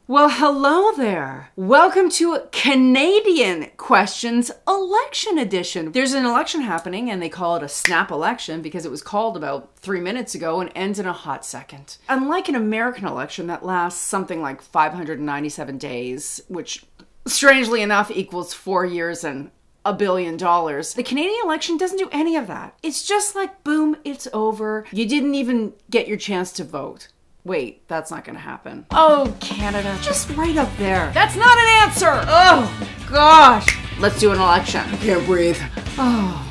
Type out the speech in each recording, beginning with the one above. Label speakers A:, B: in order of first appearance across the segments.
A: Well, hello there. Welcome to Canadian Questions Election Edition. There's an election happening and they call it a snap election because it was called about 3 minutes ago and ends in a hot second. Unlike an American election that lasts something like 597 days, which strangely enough equals 4 years and $1 billion. The Canadian election doesn't do any of that. It's just like, boom, it's over. You didn't even get your chance to vote. Wait, that's not gonna happen. Oh, Canada, just right up there. That's not an answer! Oh, gosh. Let's do an election. I can't breathe. Oh.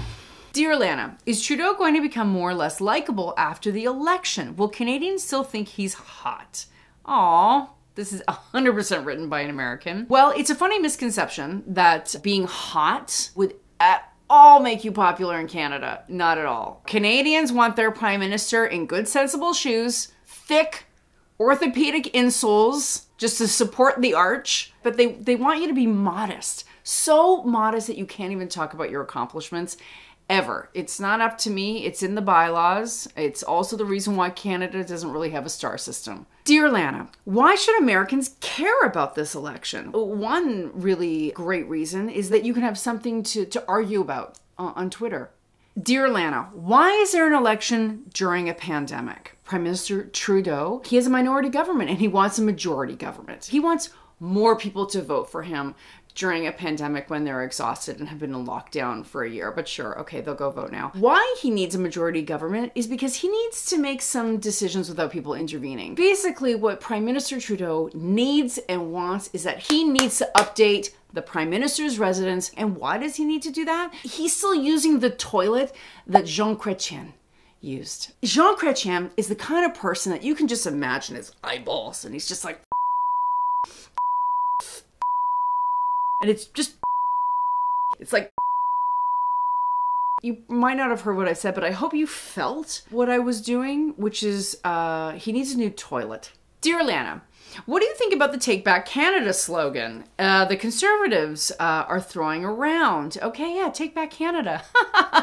A: Dear Allana, is Trudeau going to become more or less likable after the election? Will Canadians still think he's hot? Aw. This is 100% written by an American. Well, it's a funny misconception that being hot would at all make you popular in Canada. Not at all. Canadians want their prime minister in good, sensible shoes, thick, orthopedic insoles, just to support the arch, but they want you to be modest. So modest that you can't even talk about your accomplishments ever. It's not up to me. It's in the bylaws. It's also the reason why Canada doesn't really have a star system. Dear Allana, why should Americans care about this election? One really great reason is that you can have something to argue about on Twitter. Dear Allana, why is there an election during a pandemic? Prime Minister Trudeau, he has a minority government and he wants a majority government. He wants more people to vote for him during a pandemic when they're exhausted and have been in lockdown for a year. But sure, okay, they'll go vote now. Why he needs a majority government is because he needs to make some decisions without people intervening. Basically, what Prime Minister Trudeau needs and wants is that he needs to update the Prime Minister's residence. And why does he need to do that? He's still using the toilet that Jean Chrétien used. Jean Chrétien is the kind of person that you can just imagine his eyeballs and he's just like, and it's just, it's like, you might not have heard what I said, but I hope you felt what I was doing, which is, he needs a new toilet. Dear Allana, what do you think about the Take Back Canada slogan? The Conservatives are throwing around. Okay, yeah, Take Back Canada.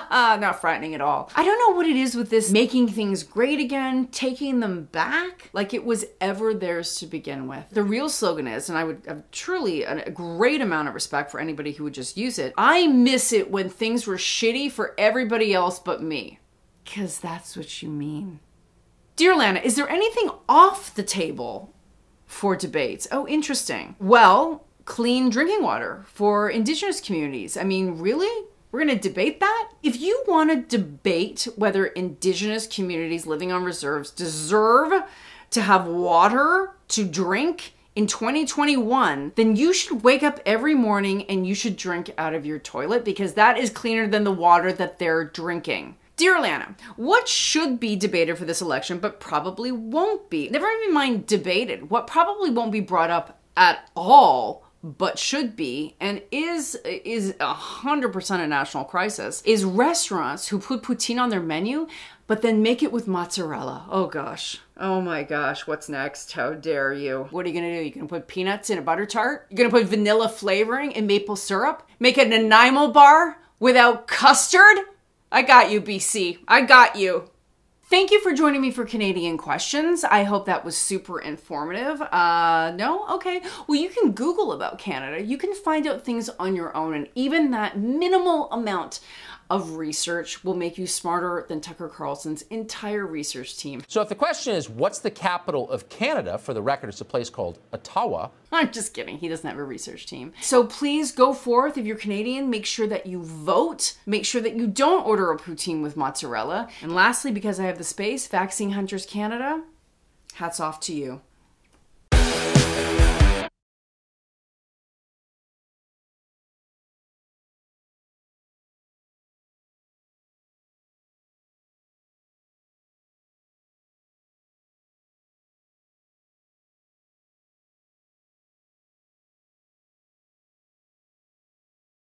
A: Not frightening at all. I don't know what it is with this making things great again, taking them back, like it was ever theirs to begin with. The real slogan is, and I would have truly a great amount of respect for anybody who would just use it, I miss it when things were shitty for everybody else but me. 'Cause that's what you mean. Dear Allana, is there anything off the table for debates? Oh, interesting. Well, clean drinking water for Indigenous communities. I mean, really? We're gonna debate that? If you wanna debate whether Indigenous communities living on reserves deserve to have water to drink in 2021, then you should wake up every morning and you should drink out of your toilet because that is cleaner than the water that they're drinking. Dear Allana, what should be debated for this election but probably won't be? Never even mind debated. What probably won't be brought up at all but should be and is 100% a national crisis is restaurants who put poutine on their menu but then make it with mozzarella. Oh gosh. Oh my gosh, what's next? How dare you? What are you gonna do? You gonna put peanuts in a butter tart? You're gonna put vanilla flavoring and maple syrup? Make it an Nanaimo bar without custard? I got you, BC. I got you. Thank you for joining me for Canadian Questions. I hope that was super informative. No? Okay. Well, you can Google about Canada. You can find out things on your own, and even that minimal amount of research will make you smarter than Tucker Carlson's entire research team.
B: So if the question is, what's the capital of Canada? For the record, it's a place called Ottawa.
A: I'm just kidding. He doesn't have a research team. So please go forth. If you're Canadian, make sure that you vote. Make sure that you don't order a poutine with mozzarella. And lastly, because I have the space, Vaccine Hunters Canada, hats off to you.